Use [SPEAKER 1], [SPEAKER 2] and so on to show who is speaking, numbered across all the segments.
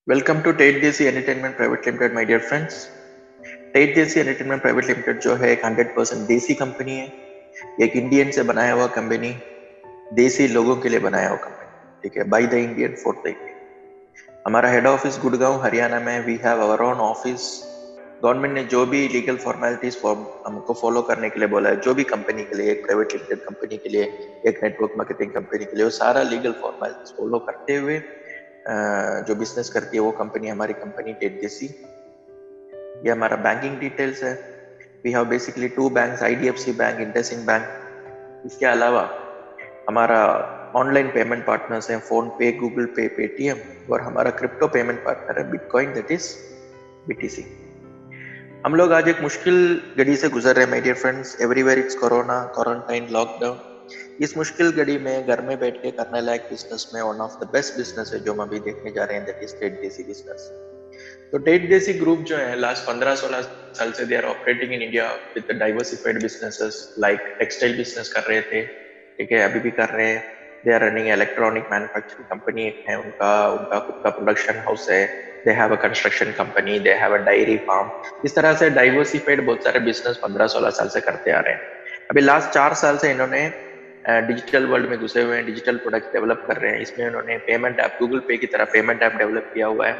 [SPEAKER 1] Welcome to Tet Desi entertainment private limited my dear friends. Tet Desi entertainment private limited जो है एक 100% देसी कंपनी है। एक इंडियन से बनाया हुआ कंपनी, देसी लोगों के लिए बनाया हुआ कंपनी, ठीक है, by the Indian for the Indian. हमारा हेड ऑफिस गुड़गांव हरियाणा में। We have our own office. Government ने जो भी लीगल फॉर्मेलिटीज हमको फॉलो करने के लिए बोला है, जो भी कंपनी के लिए, एक प्राइवेट लिमिटेड कंपनी के लिए, एक नेटवर्क मार्केटिंग कंपनी के लिए, वो सारा लीगल फॉर्मेलिटीज फॉलो करते हुए जो बिजनेस करती है वो कंपनी हमारी कंपनी टेट देसी। ये हमारा बैंकिंग डिटेल्स है। We have basically two banks, IDFC bank, IndusInd bank. इसके अलावा हमारा ऑनलाइन पेमेंट पार्टनर्स हैं PhonePe, Google Pay, Paytm, और हमारा क्रिप्टो पेमेंट पार्टनर है बिटकॉइन, दैट इज बीटीसी। हम लोग आज एक मुश्किल घड़ी से गुजर रहे हैं my dear friends. Everywhere it's corona, quarantine, lockdown. इस मुश्किल घड़ी में घर में बैठ के करने लायक बिजनेस में one of the best business है जो हम अभी देखने जा रहे हैं, that is Tet Desi business. तो टेट देसी ग्रुप जो है लास्ट 15-16 साल से they are operating in India with diversified businesses. Like textile business कर रहे थे, ठीक है, अभी भी कर रहे हैं। They are running electronic manufacturing company है, उनका उनका खुद का प्रोडक्शन हाउस है। They have a construction company, they have a dairy farm. इस तरह से डाइवर्सिफाइड बहुत सारे बिजनेस 15-16 साल से करते आ रहे हैं। अभी लास्ट 4 साल से इन्होंने डिजिटल वर्ल्ड में घुसे हुए हैं, डिजिटल प्रोडक्ट डेवलप कर रहे हैं। इसमें उन्होंने पेमेंट ऐप, गूगल पे की तरह पेमेंट ऐप डेवलप किया हुआ है,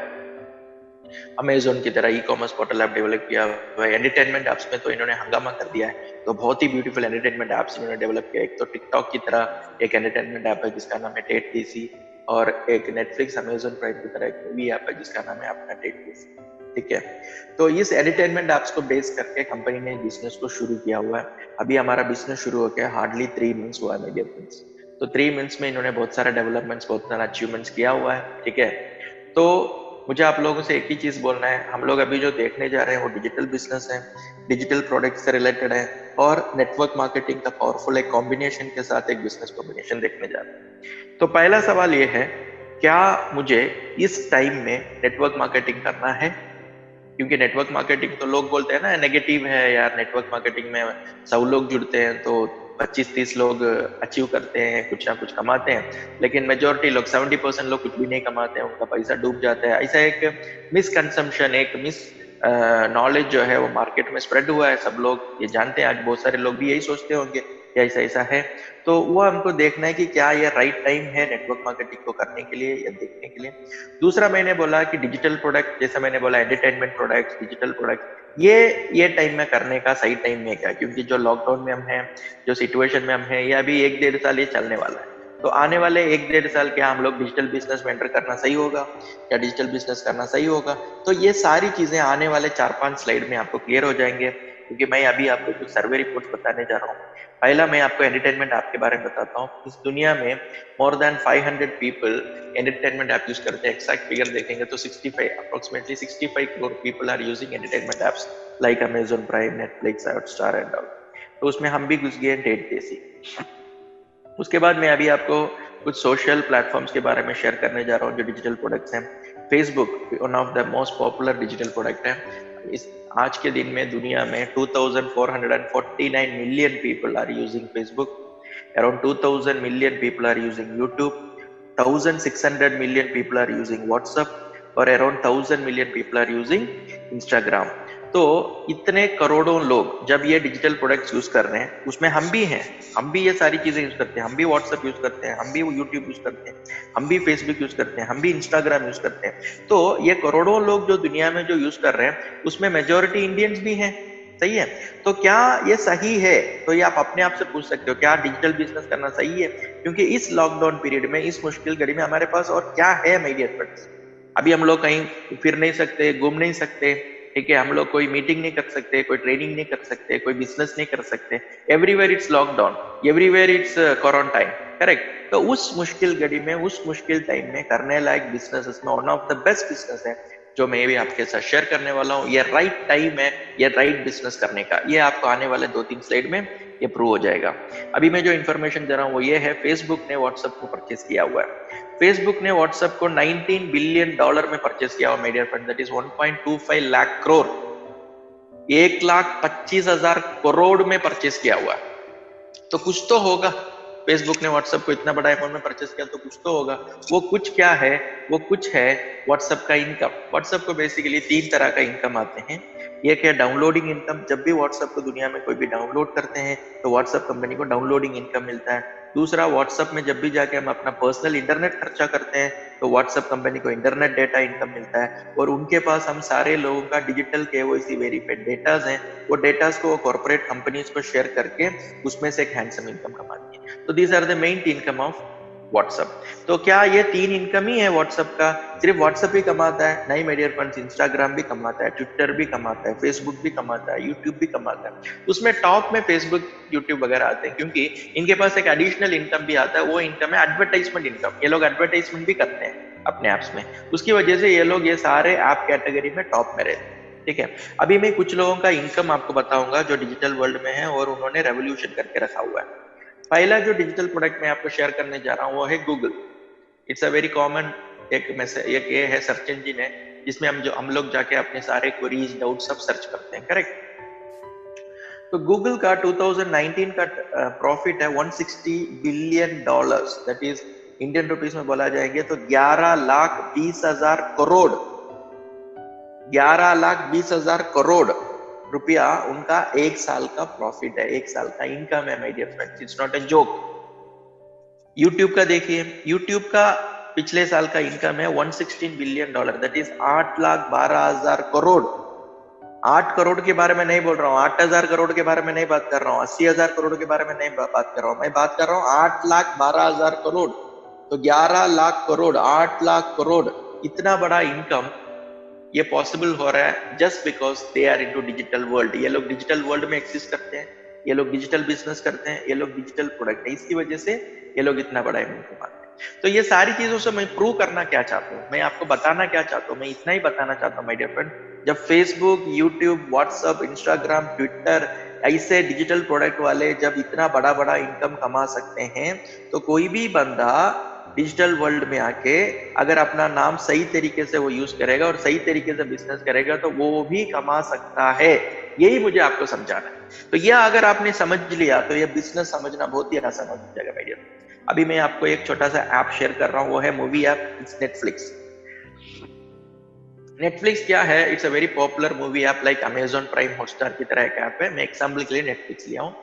[SPEAKER 1] अमेजोन की तरह e commerce portal app develop किया हुआ है। एंटरटेनमेंट ऐप्स में तो इन्होंने हंगामा कर दिया है, तो बहुत ही ब्यूटीफुल एंटरटेनमेंट ऐप्स इन्होंने डेवलप किया। एक तो टिकटॉक की तरह एक एंटरटेनमेंट ऐप है जिसका नाम है टेट देसी, और एक नेटफ्लिक्स, अमेजोन प्राइम की तरह एक मूवी ऐप है जिसका नाम है अपना टेट देसी, ठीक है। तो इस एंटरटेनमेंट ऐप्स को बेस करके कंपनी ने बिजनेस को शुरू किया हुआ है। अभी हमारा बिजनेस शुरू हो गया, हार्डली 3 मंथ्स हुआ है मेरे डियर फ्रेंड्स। तो 3 मंथ्स में इन्होंने बहुत सारे डेवलपमेंट्स, बहुत सारा अचीवमेंट्स किया हुआ है, ठीक है। तो मुझे आप लोगों से एक ही चीज बोलना है, हम लोग अभी जो देखने जा रहे हैं वो डिजिटल बिजनेस है, डिजिटल प्रोडक्ट से रिलेटेड है, और नेटवर्क मार्केटिंग का पावरफुल एक कॉम्बिनेशन के साथ एक बिजनेस कॉम्बिनेशन देखने जा रहे हैं। तो पहला सवाल ये है, क्या मुझे इस टाइम में नेटवर्क मार्केटिंग करना है? क्योंकि नेटवर्क मार्केटिंग तो लोग बोलते हैं ना नेगेटिव है यार, नेटवर्क मार्केटिंग में 100 लोग जुड़ते हैं तो 25-30 लोग अचीव करते हैं, कुछ ना कुछ कमाते हैं, लेकिन मेजोरिटी लोग, 70% लोग कुछ भी नहीं कमाते हैं, उनका पैसा डूब जाता है। ऐसा एक मिसकंसेप्शन, एक मिस नॉलेज जो है वो मार्केट में स्प्रेड हुआ है। सब लोग ये जानते हैं, आज बहुत सारे लोग भी यही सोचते होंगे कि ऐसा ऐसा है। तो वो हमको देखना है कि क्या ये राइट टाइम है नेटवर्क मार्केटिंग को करने के लिए या देखने के लिए। दूसरा मैंने बोला कि डिजिटल प्रोडक्ट, जैसे मैंने बोला एंटरटेनमेंट प्रोडक्ट, डिजिटल प्रोडक्ट, ये टाइम में करने का सही टाइम में क्या, क्योंकि जो लॉकडाउन में हम हैं, जो सिचुएशन में हम हैं, ये अभी 1-1.5 साल ये चलने वाला है। तो आने वाले 1-1.5 साल क्या हम लोग डिजिटल बिजनेस में एंटर करना सही होगा, क्या डिजिटल बिजनेस करना सही होगा? तो ये सारी चीजें आने वाले 4-5 स्लाइड में आपको क्लियर हो जाएंगे, क्योंकि मैं अभी आपको कुछ सर्वे रिपोर्ट बताने जा रहा हूँ। पहला मैं आपको एंटरटेनमेंट ऐप के बारे में बताता हूँ। इस दुनिया में more than 500 people entertainment app use करते हैं। एक्सैक्ट फिगर देखेंगे तो 65, approximately 65 crore people are using entertainment apps like Amazon Prime, Netflix, Hotstar and all. तो उसमें हम भी घुस गए टेट देसी। उसके बाद मैं अभी आपको कुछ सोशल प्लेटफॉर्म्स के बारे में शेयर करने जा रहा हूँ जो डिजिटल प्रोडक्ट्स हैं। Facebook one of the most popular digital product है। इस आज के दिन में दुनिया में 2449 million people are using Facebook, around 2000 million people are using YouTube, 1600 million people are using WhatsApp, और around 1000 million people are using Instagram। तो इतने करोड़ों लोग जब ये डिजिटल प्रोडक्ट्स यूज कर रहे हैं, उसमें हम भी हैं, हम भी ये सारी चीजें यूज करते हैं, हम भी व्हाट्सएप यूज करते हैं, हम भी यूट्यूब यूज करते हैं, हम भी फेसबुक यूज करते हैं, हम भी इंस्टाग्राम यूज करते हैं। तो ये करोड़ों लोग जो दुनिया में जो यूज कर रहे हैं उसमें मेजोरिटी इंडियंस भी हैं, सही है। तो क्या ये सही है? तो ये आप अपने आप से पूछ सकते हो, क्या डिजिटल बिजनेस करना सही है? क्योंकि इस लॉकडाउन पीरियड में, इस मुश्किल घड़ी में हमारे पास और क्या है माय डियर फ्रेंड्स? अभी हम लोग कहीं फिर नहीं सकते, घूम नहीं सकते, ठीक है, हम लोग कोई मीटिंग नहीं कर सकते, कोई ट्रेनिंग नहीं कर सकते, कोई बिजनेस नहीं कर सकते। Everywhere it's lockdown, everywhere it's quarantine, correct. तो उस मुश्किल घड़ी में, उस मुश्किल टाइम में करने लायक बिजनेस में one of the best business है जो मैं भी आपके साथ शेयर करने वाला हूँ। ये राइट टाइम है ये राइट बिजनेस करने का, ये आपको आने वाले 2-3 स्लाइड में ये प्रूव हो जाएगा। अभी मैं जो इन्फॉर्मेशन दे रहा हूँ वो ये है, फेसबुक ने व्हाट्सएप को परचेस किया हुआ है। फेसबुक ने व्हाट्सएप को $19 बिलियन में परचेस किया हुआ मेरे dear friend, that is 1.25 lakh crore, 1,25,000 crore में परचेस किया हुआ। तो कुछ तो होगा, फेसबुक ने व्हाट्सएप को इतना बड़ा अमाउंट में परचेस किया तो कुछ तो होगा। वो कुछ क्या है? वो कुछ है व्हाट्सएप का इनकम। व्हाट्सएप को बेसिकली 3 तरह का इनकम आते हैं। एक है डाउनलोडिंग इनकम, जब भी व्हाट्सएप को दुनिया में कोई भी डाउनलोड करते हैं तो व्हाट्सएप कंपनी को डाउनलोडिंग इनकम मिलता है। दूसरा, व्हाट्सएप में जब भी जाके हम अपना पर्सनल इंटरनेट खर्चा करते हैं तो व्हाट्सएप कंपनी को इंटरनेट डेटा इनकम मिलता है, और उनके पास हम सारे लोगों का डिजिटल केवाईसी वेरीफाइड डेटाज हैं, वो डेटाज को कॉर्पोरेट कंपनीज को शेयर करके उसमें से एक हैंडसम इनकम कमाती है। तो these are the main income of WhatsApp. तो क्या ये 3 इनकम ही है व्हाट्सएप का? सिर्फ व्हाट्सएप ही कमाता है? नहीं मेडियर फ्रेंड्स, इंस्टाग्राम भी कमाता है, ट्विटर भी कमाता है, फेसबुक भी कमाता है, यूट्यूब भी कमाता है। उसमें टॉप में फेसबुक, यूट्यूब वगैरह आते हैं, क्योंकि इनके पास एक एडिशनल इनकम भी आता है। वो इनकम है एडवर्टाइजमेंट इनकम। ये लोग एडवर्टाइजमेंट भी करते हैं अपने ऐप्स में, उसकी वजह से ये लोग ये सारे ऐप कैटेगरी में टॉप में रहते हैं। ठीक है, अभी मैं कुछ लोगों का इनकम आपको बताऊंगा जो डिजिटल वर्ल्ड में है और उन्होंने रेवोल्यूशन करके रखा हुआ है। पहला जो डिजिटल प्रोडक्ट मैं आपको शेयर करने जा रहा हूँ वो है Google. It's a very common एक ये है सर्च इंजिन है, जिसमें हम लोग जाके अपने सारे क्वेरीज, डाउट सब सर्च करते हैं, करेक्ट? तो गूगल का 2019 का प्रॉफिट है $160 billion, that is Indian rupees में बोला जाएंगे तो 11,20,000 करोड़, 11,20,000 करोड़ रुपया उनका एक साल का प्रॉफिट है, एक साल का इनकम है my dear friends. It's not a joke. YouTube का देखिए, यूट्यूब का पिछले साल का इनकम है $116 billion, that is 8,12,000 crore. 8 crore के बारे में नहीं बोल रहा हूँ, 8,000 करोड़ के बारे में नहीं बात कर रहा हूँ, 80,000 करोड़ के बारे में नहीं बात कर रहा हूँ, मैं बात कर रहा हूँ 8,12,000 करोड़। तो 11 लाख करोड़, 8 लाख करोड़, इतना बड़ा इनकम ये पॉसिबल हो रहा है just because they are into digital world. ये लोग डिजिटल वर्ल्ड में एक्सिस्ट करते हैं, ये लोग डिजिटल बिजनेस करते हैं, ये लोग डिजिटल प्रोडक्ट है, इसकी वजह से ये लोग इतना बड़ा अमाउंट कमाते हैं। तो ये सारी चीजों से मैं प्रूव करना क्या चाहता हूँ, मैं आपको बताना क्या चाहता हूँ, मैं इतना ही बताना चाहता हूँ माय डियर फ्रेंड, जब Facebook, YouTube, WhatsApp, Instagram, Twitter ऐसे डिजिटल प्रोडक्ट वाले जब इतना बड़ा बड़ा इनकम कमा सकते हैं, तो कोई भी बंदा डिजिटल वर्ल्ड में आके अगर अपना नाम सही तरीके से वो यूज करेगा और सही तरीके से बिजनेस करेगा तो वो भी कमा सकता है। यही मुझे आपको समझाना है। तो यह अगर आपने समझ लिया तो ये बिजनेस समझना बहुत ही आसान हो जाएगा मेरे डियर। अभी मैं आपको एक छोटा सा ऐप शेयर कर रहा हूँ, वो है movie app, it's Netflix. Netflix क्या है? It's a very popular movie app, like Amazon prime, Hotstar की तरह एक ऐप है। मैं एग्जाम्पल के लिए नेटफ्लिक्स लिया हूँ।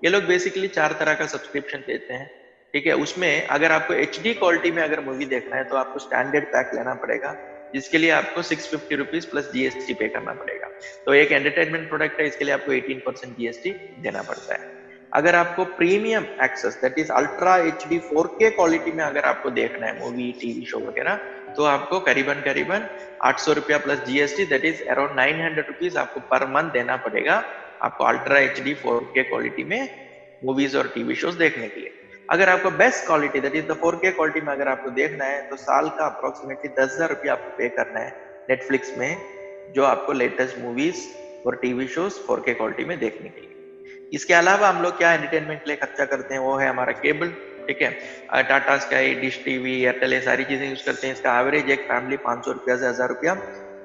[SPEAKER 1] ये लोग बेसिकली 4 तरह का सब्सक्रिप्शन देते हैं, ठीक है। उसमें अगर आपको HD क्वालिटी में अगर मूवी देखना है तो आपको स्टैंडर्ड पैक लेना पड़ेगा, जिसके लिए आपको 650 रुपीज प्लस GST पे करना पड़ेगा। तो एक एंटरटेनमेंट प्रोडक्ट है, इसके लिए आपको 18% GST देना पड़ता है। अगर आपको premium access, that is ultra HD 4K quality में अगर आपको देखना है मूवी, टीवी शो वगैरह, तो आपको करीबन 800 रुपया plus GST, that is around 900 rupees आपको पर मंथ देना पड़ेगा आपको अल्ट्रा HD 4K क्वालिटी में मूवीज और टीवी शोज देखने के लिए। अगर आपको best quality, that is the 4K quality में अगर आपको देखना है तो साल का अप्रोक्सीमेटली 10,000 रुपया आपको पे करना है नेटफ्लिक्स में, जो आपको लेटेस्ट मूवीज और टीवी शोज 4K क्वालिटी में देखने के लिए। इसके अलावा हम लोग क्या एंटरटेनमेंट के लिए खर्चा करते हैं, वो है हमारा केबल, ठीक है। Tata sky, dish TV, Airtel, ये सारी चीजें यूज करते हैं। इसका एवरेज एक फैमिली 500 रुपया से 1,000 रुपया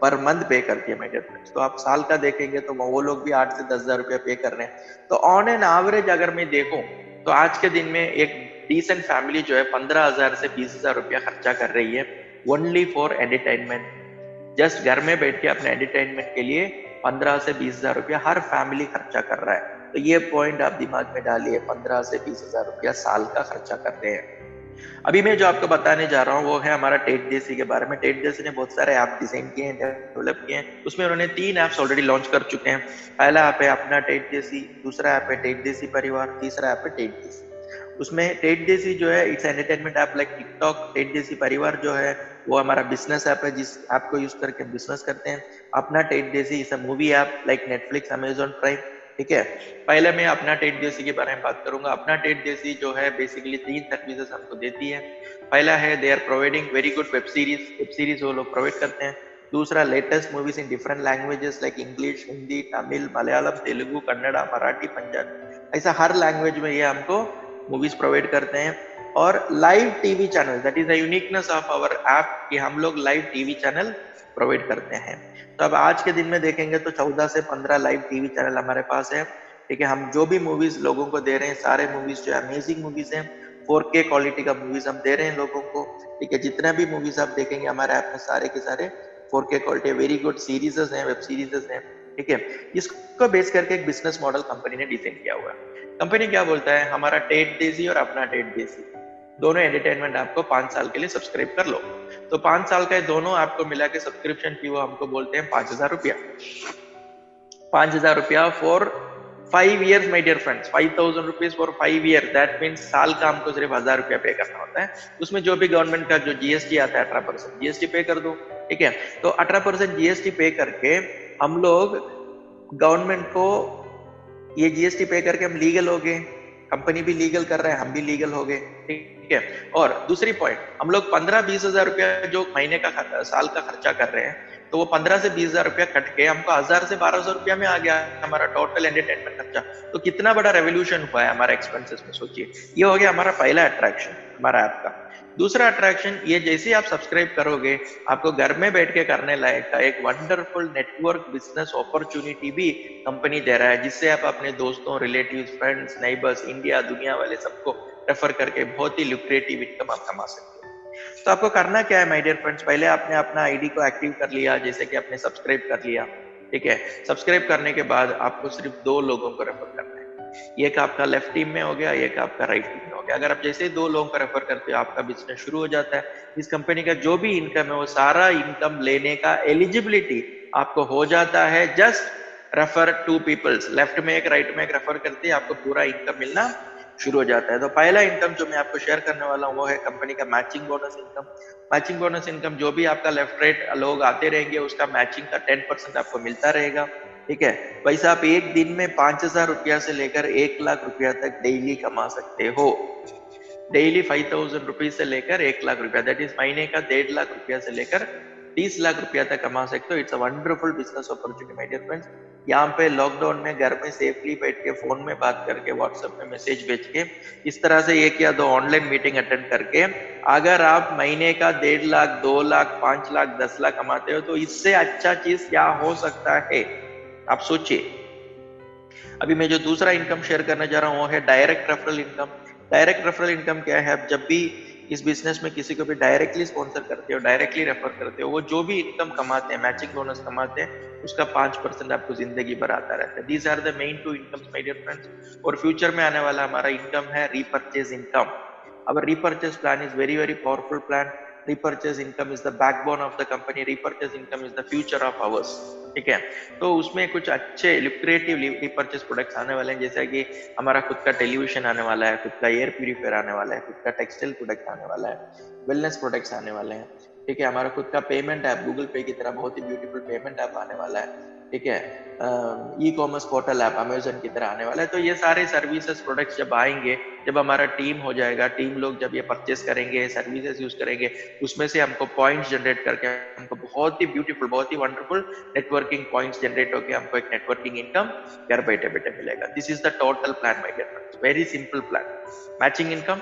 [SPEAKER 1] पर मंथ पे करती है मेरे फ्रेंड्स। तो आप साल का देखेंगे तो वो लोग भी 8 से 10,000 रुपया पे कर रहे हैं। तो ऑन एन एवरेज अगर मैं देखूं तो आज के दिन में एक डिसेंट फैमिली जो है 15,000 से 20,000 रुपया खर्चा कर रही है ओनली फॉर एंटरटेनमेंट। जस्ट घर में बैठ के अपने एंटरटेनमेंट के लिए 15 से 20,000 रुपया हर फैमिली खर्चा कर रहा है। तो ये पॉइंट आप दिमाग में डालिए, 15 से 20,000 रुपया साल का खर्चा करते हैं। अभी मैं जो आपको बताने जा रहा हूँ वो है हमारा टेट देसी के बारे में। टेट देसी ने बहुत सारे ऐप डिजाइन किए हैं, डेवलप किए हैं। उसमें उन्होंने 3 ऐप्स ऑलरेडी लॉन्च कर चुके हैं। पहला ऐप है अपना टेट देसी, दूसरा ऐप है टेट देसी परिवार, तीसरा ऐप है टेट देसी। उसमें टेट देसी जो है it's entertainment app like TikTok. Tet Desi परिवार जो है वो हमारा बिजनेस ऐप है, जिस ऐप को यूज करके हम बिजनेस करते हैं। अपना टेट देसी is a movie app like Netflix, Amazon prime, ठीक है। पहले मैं अपना टेट देसी के बारे में बात करूंगा। अपना टेट देसी जो है बेसिकली 3 सर्विसेज हमको देती है। पहला है they are providing very good web series वो लोग प्रोवाइड करते हैं। दूसरा, latest movies in different languages like English, Hindi, Tamil, Malayalam, Telugu, Kannada, Marathi, Punjabi, ऐसा हर लैंग्वेज में ये हमको मूवीज प्रोवाइड करते हैं। और live TV channel, that is the uniqueness of our app कि हम लोग लाइव टीवी चैनल प्रोवाइड करते हैं। तो अब आज के दिन में देखेंगे तो 14 से 15 लाइव टीवी चैनल हमारे पास है, ठीक है। हम जो भी मूवीज लोगों को दे रहे हैं सारे मूवीज जो अमेजिंग मूवीज हैं 4K क्वालिटी का मूवीज हम दे रहे हैं लोगों को, ठीक है। जितना भी मूवीज आप देखेंगे हमारे ऐप में सारे के सारे 4K quality, very good series हैं, वेब सीरीज हैं, ठीक है। इसको बेस करके एक बिजनेस मॉडल कंपनी ने डिजाइन किया हुआ है। कंपनी क्या बोलता है, हमारा टेट देसी और अपना टेट देसी दोनों एंटरटेनमेंट आपको 5 साल के लिए सब्सक्राइब कर लो। तो 5 साल का दोनों आपको मिला के सब्सक्रिप्शन फी वो हमको बोलते हैं 5,000 रुपया। 5,000 रुपया for 5 years my dear friends, 5,000 rupees for 5 years, that means साल का हमको सिर्फ 1,000 रुपया पे करना होता है। उसमें जो भी गवर्नमेंट का जो जीएसटी आता है 18% जीएसटी पे कर दो, ठीक है। तो 18% जीएसटी पे करके हम लोग गवर्नमेंट को ये जीएसटी पे करके हम लीगल हो गए, कंपनी भी लीगल कर रहा है, हम भी लीगल हो गए, ठीक है। और दूसरी पॉइंट, हम लोग 15-20 हजार रुपया जो महीने का साल का खर्चा कर रहे हैं, तो वो 15 से 20 हजार रुपया कट के हमको 1,000 से 1,200 रुपया में आ गया हमारा टोटल एंटरटेनमेंट खर्चा। तो कितना बड़ा रेवोल्यूशन हुआ है हमारा एक्सपेंसेस में, सोचिए। ये हो गया हमारा पहला अट्रैक्शन हमारा ऐप का। दूसरा अट्रैक्शन, ये जैसे आप सब्सक्राइब करोगे आपको घर में बैठ के करने लायक का एक वंडरफुल नेटवर्क बिजनेस अपॉर्चुनिटी भी कंपनी दे रहा है, जिससे आप अपने दोस्तों, रिलेटिव्स, फ्रेंड्स, नेबर्स, इंडिया दुनिया वाले सबको रेफर करके बहुत ही लुक्रेटिव इनकम आप कमा सकते हो। तो आपको करना क्या है माय डियर फ्रेंड्स, पहले आपने अपना आईडी को एक्टिव कर लिया, जैसे कि आपने सब्सक्राइब कर लिया, ठीक है। सब्सक्राइब करने के बाद आपको सिर्फ 2 लोगों को रेफर करना है, एक आपका लेफ्ट टीम में हो गया, एक आपका राइट टीम में हो गया। अगर आप जैसे ही 2 लोगों को रेफर करते हो आपका बिजनेस शुरू हो जाता है। इस कंपनी का जो भी इनकम है वो सारा इनकम लेने का एलिजिबिलिटी आपको हो जाता है, जस्ट रेफर 2 पीपल्स, लेफ्ट में एक राइट में एक रेफर करते ही आपको पूरा इनकम मिलना शुरू हो जाता है। तो पहला इनकम जो मैं आपको शेयर करने वाला हूँ वो है कंपनी का matching bonus income. Matching bonus income जो भी आपका लेफ्ट राइट लोग आते रहेंगे उसका मैचिंग का 10% आपको मिलता रहेगा, ठीक है। वैसे आप एक दिन में 5,000 रुपया से लेकर 1,00,000 रुपया तक डेली कमा सकते हो। डेली 5,000 रुपीज से लेकर 1,00,000 रुपया, दैट इज महीने का 1.5 लाख रुपया से लेकर 30 लाख रुपया तक कमा सकते हो। It's a wonderful business opportunity my dear friends. यहाँ पे लॉकडाउन में घर में सेफली बैठ के फोन में बात करके, व्हाट्सएप में मैसेज भेज के, इस तरह से 1 या 2 ऑनलाइन मीटिंग अटेंड करके अगर आप महीने का 1.5 लाख, 2 लाख, 5 लाख, 10 लाख कमाते हो तो इससे अच्छा चीज क्या हो सकता है, आप सोचिए। अभी मैं जो दूसरा इनकम शेयर करने जा रहा हूँ वो है direct referral income. Direct referral income क्या है, आप जब भी इस बिजनेस में किसी को भी डायरेक्टली स्पॉन्सर करते हो, डायरेक्टली रेफर करते हो, वो जो भी इनकम कमाते हैं, मैचिंग बोनस कमाते हैं, उसका 5% आपको जिंदगी भर आता रहता है। These are the main 2 incomes my dear friends. और फ्यूचर में आने वाला हमारा इनकम है repurchase income. Our repurchase plan is very very powerful plan. Repurchase income is the backbone of the company. Repurchase income is the future of ours. ठीक है। तो उसमें कुछ अच्छे लुक्रेटिव रिपर्चेस प्रोडक्ट्स आने वाले हैं, जैसे कि हमारा खुद का टेलीविजन आने वाला है, खुद का एयर प्यूरिफायर आने वाला है, खुद का टेक्सटाइल प्रोडक्ट आने वाला है, वेलनेस प्रोडक्ट्स आने वाले हैं, ठीक है। हमारा खुद का पेमेंट ऐप, गूगल पे की तरह बहुत ही ब्यूटीफुल पेमेंट ऐप आने वाला है, ठीक है। E commerce portal app Amazon की तरह आने वाला है। तो ये सारे सर्विसेज प्रोडक्ट्स जब आएंगे, जब हमारा टीम हो जाएगा, टीम लोग जब ये परचेस करेंगे, सर्विसेज यूज करेंगे, उसमें से हमको पॉइंट्स जनरेट करके हमको बहुत ही ब्यूटीफुल, बहुत ही वंडरफुल नेटवर्किंग पॉइंट्स जनरेट होकर हमको एक नेटवर्किंग इनकम घर बैठे बैठे मिलेगा। This is the total plan my dear friends, very simple plan. Matching income,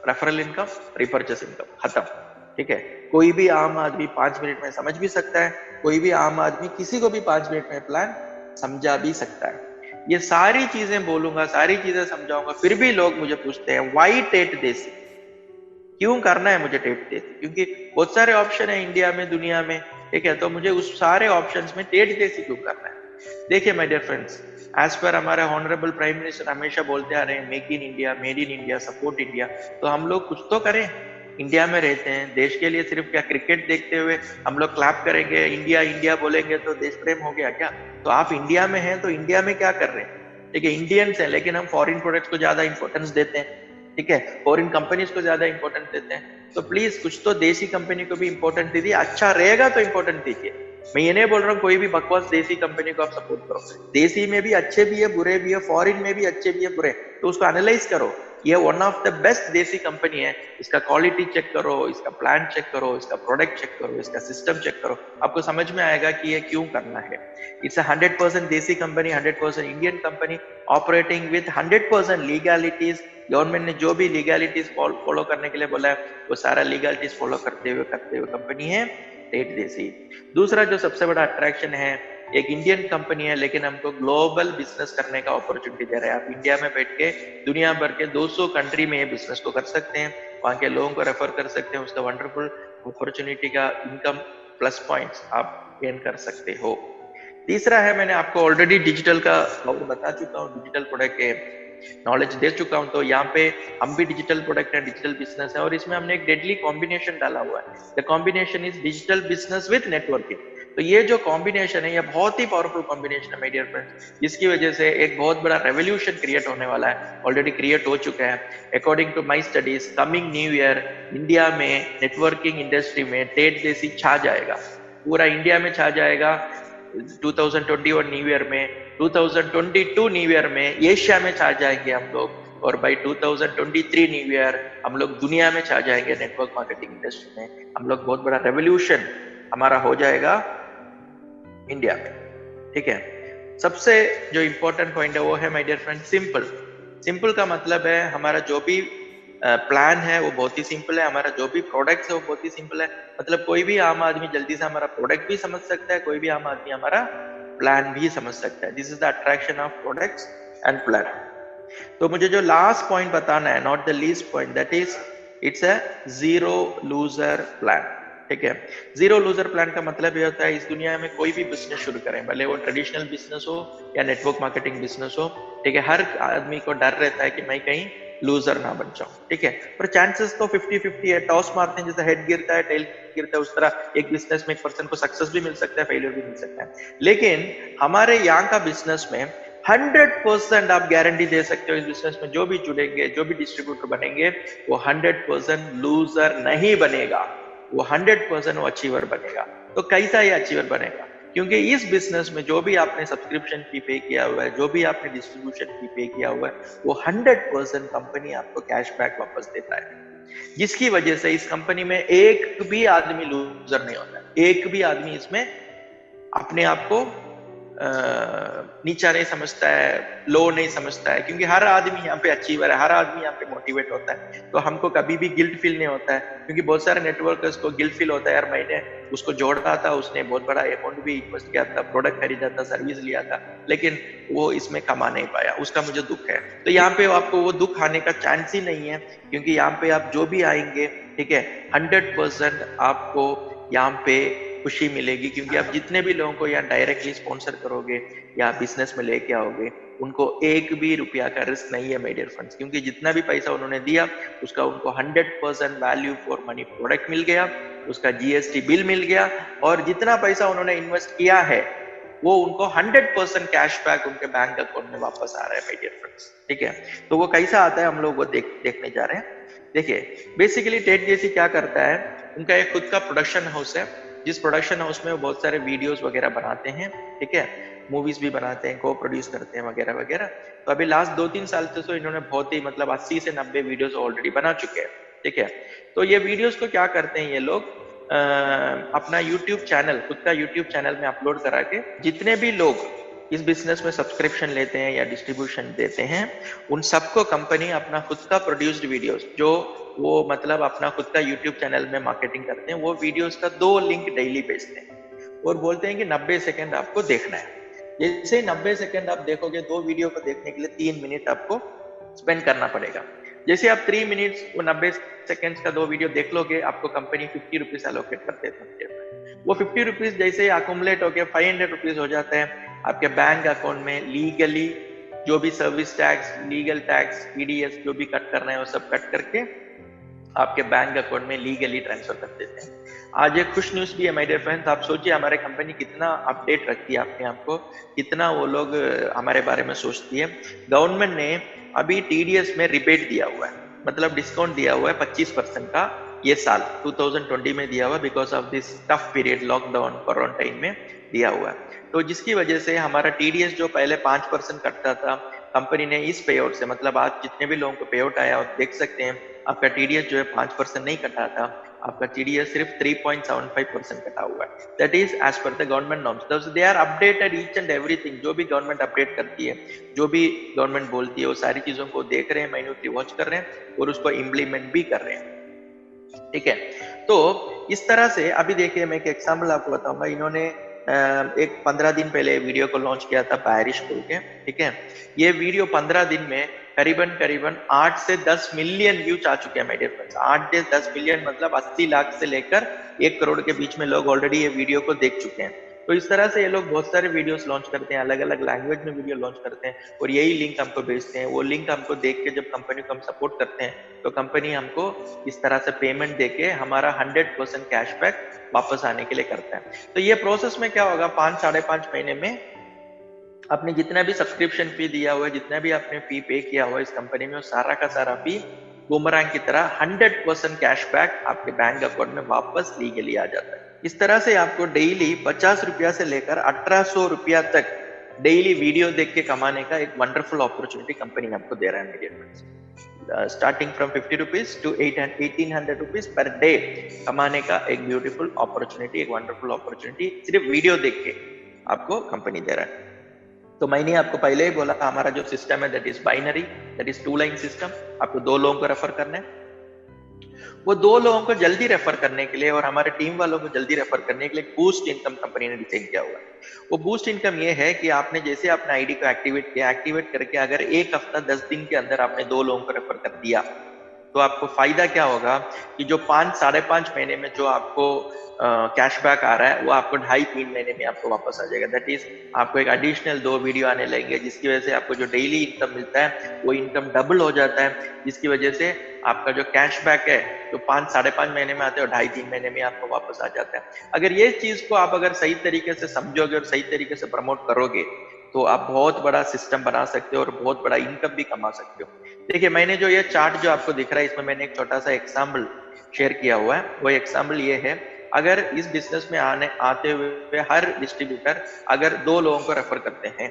[SPEAKER 1] referral income, repurchase income, खत्म, ठीक है। कोई भी आम आदमी 5 मिनट में समझ भी सकता है, कोई भी आम आदमी किसी को भी 5 मिनट में प्लान समझा भी सकता है। ये सारी चीजें बोलूंगा, सारी चीजें समझाऊंगा, फिर भी लोग मुझे पूछते हैं व्हाई टेट देसी, क्यों करना है मुझे टेट देसी, क्योंकि बहुत सारे ऑप्शन है इंडिया में, दुनिया में, ठीक है। तो मुझे उस सारे ऑप्शंस में टेट देसी क्यों करना है। देखिए my dear friends, as per हमारे ऑनरेबल प्राइम मिनिस्टर हमेशा बोलते आ रहे हैं make in India, made in India, support India. तो हम लोग कुछ तो करें, इंडिया में रहते हैं, देश के लिए सिर्फ क्या क्रिकेट देखते हुए हम लोग क्लैप करेंगे, इंडिया इंडिया बोलेंगे तो देश प्रेम हो गया क्या। तो आप इंडिया में हैं तो इंडिया में क्या कर रहे हैं, ठीक है। इंडियंस है लेकिन हम फॉरेन प्रोडक्ट्स को ज्यादा इंपॉर्टेंस देते हैं, ठीक है, फॉरेन कंपनीज को ज्यादा इंपॉर्टेंस देते हैं। तो प्लीज कुछ तो देसी कंपनी को भी इंपॉर्टेंस दीजिए, अच्छा रहेगा तो इंपॉर्टेंस दीजिए। मैं ये नहीं बोल रहा हूँ कोई भी बकवास देसी कंपनी को आप सपोर्ट करो, देसी में भी अच्छे भी है, बुरे भी है, फॉरेन में भी अच्छे भी है, बुरे, तो उसको एनालाइज करो। ये वन ऑफ द बेस्ट देसी कंपनी है, इसका क्वालिटी चेक करो, इसका प्लान चेक करो, इसका प्रोडक्ट चेक करो, इसका सिस्टम चेक करो, आपको समझ में आएगा कि ये क्यों करना है। इट्स अ 100% देसी company, 100% Indian company, operating with 100% legalities. Government ने जो भी लीगैलिटीज फॉलो करने के लिए बोला है वो सारा लीगैलिटीज फॉलो करते हुए कंपनी है टेट देसी। दूसरा जो सबसे बड़ा अट्रैक्शन है एक इंडियन कंपनी है लेकिन हमको ग्लोबल बिजनेस करने का अपॉर्चुनिटी दे रहा है। आप इंडिया में बैठ के दुनिया भर के 200 कंट्री में ये बिजनेस को कर सकते हैं, वहाँ के लोगों को रेफर कर सकते हैं, उसका वंडरफुल अपॉर्चुनिटी का इनकम प्लस पॉइंट्स आप गेन कर सकते हो। तीसरा है, मैंने आपको ऑलरेडी डिजिटल का और बता चुका हूँ, डिजिटल प्रोडक्ट के नॉलेज दे चुका हूं। तो यहाँ पे हम भी डिजिटल प्रोडक्ट है, डिजिटल बिजनेस है, और इसमें हमने एक डेडली कॉम्बिनेशन डाला हुआ है। The combination is digital business with networking. तो ये जो कॉम्बिनेशन है ये बहुत ही पावरफुल कॉम्बिनेशन है माय डियर फ्रेंड्स, जिसकी वजह से एक बहुत बड़ा रेवोल्यूशन क्रिएट होने वाला है, ऑलरेडी क्रिएट हो चुका है। According to my studies, coming new year India में नेटवर्किंग इंडस्ट्री में टेट जैसी छा जाएगा, पूरा इंडिया में छा जाएगा 2021 न्यू ईयर में, 2022 न्यू ईयर में एशिया में छा जाएंगे हम लोग, और बाई 2023 न्यू ईयर हम लोग दुनिया में छा जाएंगे नेटवर्क मार्केटिंग इंडस्ट्री में। हम लोग बहुत बड़ा रेवोल्यूशन हमारा हो जाएगा इंडिया में, ठीक है। सबसे जो इंपॉर्टेंट पॉइंट है वो है my dear friend simple. Simple का मतलब है हमारा जो भी प्लान है वो बहुत ही सिंपल है, हमारा जो भी प्रोडक्ट्स है वो बहुत ही सिंपल है। मतलब कोई भी आम आदमी जल्दी से हमारा प्रोडक्ट भी समझ सकता है, कोई भी आम आदमी हमारा प्लान भी समझ सकता है। This is the attraction of products and plan. तो मुझे जो लास्ट पॉइंट बताना है, not the least point, that is it's a zero loser plan, ठीक है। जीरो लूजर प्लान का मतलब ये होता है इस दुनिया में कोई भी बिजनेस शुरू करें, भले वो ट्रेडिशनल बिजनेस हो या नेटवर्क मार्केटिंग बिजनेस हो, ठीक है, हर आदमी को डर रहता है कि मैं कहीं लूजर ना बन जाऊं, ठीक है। पर चांसेस तो 50-50 है, टॉस मारते हैं जैसे हेड गिरता है टेल गिरता है, उस तरह एक बिजनेस में एक पर्सन को सक्सेस भी मिल सकता है, फेलियर भी मिल सकता है। लेकिन हमारे यहाँ का बिजनेस में 100% आप गारंटी दे सकते हो इस बिजनेस में जो भी जुड़ेंगे, जो भी डिस्ट्रीब्यूटर बनेंगे, वो 100% लूजर नहीं बनेगा, वो 100% वो अचीवर बनेगा। तो कैसा ये अचीवर बनेगा? क्योंकि इस बिजनेस में जो भी आपने सब्सक्रिप्शन फी पे किया हुआ है, जो भी आपने डिस्ट्रीब्यूशन फी पे किया हुआ है, वो 100% कंपनी आपको कैशबैक वापस देता है, जिसकी वजह से इस कंपनी में एक भी आदमी लूजर नहीं होता है। एक भी आदमी इसमें अपने आप को नीचा नहीं समझता है, लो नहीं समझता है, क्योंकि हर आदमी यहाँ पे अचीवर है, हर आदमी यहाँ पे मोटिवेट होता है। तो हमको कभी भी गिल्ट फील नहीं होता है, क्योंकि बहुत सारे नेटवर्कर्स को गिल्ट फील होता है, यार मैंने उसको जोड़ा था, उसने बहुत बड़ा अमाउंट भी इन्वेस्ट किया था, प्रोडक्ट खरीदा था, सर्विस लिया था, लेकिन वो इसमें कमा नहीं पाया, उसका मुझे दुख है। तो यहाँ पे आपको वो दुख आने का चांस ही नहीं है, क्योंकि यहाँ पे आप जो भी आएंगे, ठीक है, 100% आपको यहाँ पे खुशी मिलेगी, क्योंकि आप जितने भी लोगों को यहाँ डायरेक्टली स्पॉन्सर करोगे या बिजनेस में लेके आओगे, उनको एक भी रुपया का रिस्क नहीं है माय डियर फ्रेंड्स, क्योंकि जितना भी पैसा उन्होंने दिया उसका उनको 100% वैल्यू फॉर मनी प्रोडक्ट मिल गया, उसका जीएसटी बिल मिल गया, और जितना पैसा उन्होंने इन्वेस्ट किया है वो उनको 100% कैशबैक उनके बैंक अकाउंट में वापस आ रहा है माय डियर फ्रेंड्स, ठीक है। तो वो कैसा आता है हम लोग वो देखने जा रहे हैं। देखिए बेसिकली टेट जैसी क्या करता है, उनका एक खुद का प्रोडक्शन हाउस है, जिस प्रोडक्शन हाउस में वो बहुत सारे वीडियोस वगैरह बनाते हैं, ठीक है, मूवीज भी बनाते हैं, को प्रोड्यूस करते हैं वगैरह वगैरह। तो अभी लास्ट 2-3 साल से तो इन्होंने बहुत ही मतलब 80 से 90 वीडियोस ऑलरेडी बना चुके हैं, ठीक है। तो ये वीडियोस को क्या करते हैं ये लोग अपना यूट्यूब चैनल, खुद का यूट्यूब चैनल में अपलोड करा के, जितने भी लोग इस बिजनेस में सब्सक्रिप्शन लेते हैं या डिस्ट्रीब्यूशन देते हैं, उन सबको कंपनी अपना खुद का प्रोड्यूस्ड वीडियोस, जो वो मतलब अपना खुद का यूट्यूब चैनल में मार्केटिंग करते हैं, वो वीडियोस का 2 लिंक डेली भेजते हैं और बोलते हैं कि 90 सेकंड आपको देखना है। जैसे 90 सेकंड आप देखोगे, 2 वीडियो को देखने के लिए 3 मिनट आपको स्पेंड करना पड़ेगा। जैसे आप 3 मिनट्स वो 90 सेकंड्स का 2 वीडियो देख लोगे, आपको कंपनी 50 रुपीज एलोकेट कर देते हैं। वो 50 रुपीज जैसे अकोमुलेट होकर 500 रुपीज हो जाते हैं आपके बैंक अकाउंट में। लीगली जो भी service tax, legal tax, TDS जो भी कट करना है वो सब कट करके आपके बैंक अकाउंट में लीगली ट्रांसफर कर देते हैं। आज एक खुश न्यूज भी है माय डियर फ्रेंड्स, आप सोचिए हमारे कंपनी कितना अपडेट रखती है अपने आप को, कितना वो लोग हमारे बारे में सोचती है। गवर्नमेंट ने अभी टीडीएस में रिबेट दिया हुआ है, मतलब डिस्काउंट दिया हुआ है 25% का, ये साल 2020 में दिया हुआ है, because of this tough period, lockdown quarantine में दिया हुआ है। तो जिसकी वजह से हमारा टीडीएस जो पहले 5% कटता था, कंपनी ने इस पे आउट से, मतलब आज जितने भी लोगों को पे आउट आया और देख सकते हैं आपका टीडीएस जो है 5% नहीं कटा था, आपका टीडीएस सिर्फ 3.75% कटा हुआ है। That is as per the government norms, they are updated each and everything. जो भी गवर्नमेंट अपडेट करती है, जो भी गवर्नमेंट बोलती है, वो सारी चीजों को देख रहे हैं, माइन्यूटली वॉच कर रहे हैं और उसको इम्प्लीमेंट भी कर रहे हैं, ठीक है। तो इस तरह से अभी देखिए मैं एक एग्जाम्पल आपको बताऊंगा। इन्होंने एक 15 दिन पहले वीडियो को लॉन्च किया था बायरिश बोल के, ठीक है। ये वीडियो 15 दिन में करीबन करीबन 8 से 10 मिलियन व्यूज आ चुके हैं मेरे फ्रेंड्स। 8 से 10 मिलियन मतलब 80 लाख से लेकर 1 करोड़ के बीच में लोग ऑलरेडी ये वीडियो को देख चुके हैं। तो इस तरह से ये लोग बहुत सारे वीडियोस लॉन्च करते हैं, अलग अलग लैंग्वेज में वीडियो लॉन्च करते हैं और यही लिंक हमको भेजते हैं। वो लिंक हमको देख के जब कंपनी को हम सपोर्ट करते हैं तो कंपनी हमको इस तरह से पेमेंट देके हमारा 100% कैशबैक वापस आने के लिए करता है। तो ये प्रोसेस में क्या होगा, 5-5.5 महीने में आपने जितना भी सब्सक्रिप्शन फी दिया हुआ है, जितना भी आपने फी पे किया हुआ है इस कंपनी में, वो सारा का सारा फी बुमरांग की तरह 100% कैशबैक आपके बैंक अकाउंट में वापस लीगली आ जाता है। इस तरह से आपको डेली 50 रुपया से लेकर 1800 रुपया तक डेली वीडियो देख के कमाने का एक वंडरफुल अपॉर्चुनिटी कंपनी आपको दे रहा है मेरे friends. Starting from 50 rupees to 1800 rupees per day कमाने का एक ब्यूटीफुल अपॉर्चुनिटी, एक वंडरफुल अपॉर्चुनिटी सिर्फ वीडियो देख के आपको कंपनी दे रहा है। तो मैंने आपको पहले ही बोला हमारा जो सिस्टम है that is binary, that is 2 line system. आपको 2 लोगों को रेफर करना है। वो 2 लोगों को जल्दी रेफर करने के लिए और हमारे टीम वालों को जल्दी रेफर करने के लिए बूस्ट इनकम कंपनी ने डिजाइन किया हुआ है। वो बूस्ट इनकम ये है कि आपने जैसे अपना आईडी को एक्टिवेट किया, एक्टिवेट करके अगर 1 हफ्ता 10 दिन के अंदर आपने 2 लोगों को रेफर कर दिया तो आपको फायदा क्या होगा कि जो 5-5.5 महीने में जो आपको कैशबैक आ रहा है वो आपको 2.5-3 महीने में आपको वापस आ जाएगा। दैट इज आपको एक एडिशनल 2 वीडियो आने लगेंगे जिसकी वजह से आपको जो डेली इनकम मिलता है वो इनकम डबल हो जाता है, जिसकी वजह से आपका जो कैशबैक है जो 5-5.5 महीने में आते हैं और 2.5-3 महीने में आपको वापस आ जाता है। अगर ये चीज को आप अगर सही तरीके से समझोगे और सही तरीके से प्रमोट करोगे तो आप बहुत बड़ा सिस्टम बना सकते हो और बहुत बड़ा इनकम भी कमा सकते हो। देखिए मैंने जो ये चार्ट जो आपको दिख रहा है इसमें मैंने एक छोटा सा एग्जाम्पल शेयर किया हुआ है। वो एग्जाम्पल ये है, अगर इस बिजनेस में आते हुए हर डिस्ट्रीब्यूटर अगर 2 लोगों को रेफर करते हैं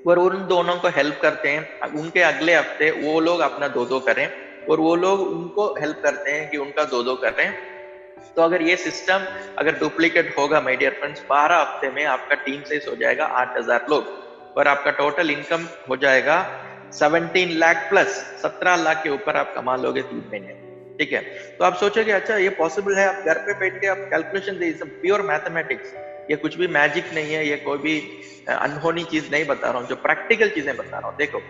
[SPEAKER 1] और उन दोनों को हेल्प करते हैं, उनके अगले हफ्ते वो लोग अपना 2-2 करें और वो लोग उनको हेल्प करते हैं कि उनका 2-2 करें, तो अगर ये सिस्टम अगर डुप्लीकेट होगा माय डियर फ्रेंड्स, 12 हफ्ते में आपका टीम साइज हो जाएगा 8000 लोग और आपका टोटल इनकम हो जाएगा 17 लाख प्लस, 17 लाख के ऊपर आप कमा लोगे 3 महीने। ठीक है, तो आप सोचोगे अच्छा ये पॉसिबल है, आप घर पे बैठ के आप कैलकुलेशन दे, प्योर मैथमेटिक्स, ये कुछ भी मैजिक नहीं है, ये कोई भी अनहोनी चीज नहीं बता रहा हूँ, जो प्रैक्टिकल चीजें बता रहा हूँ। देखो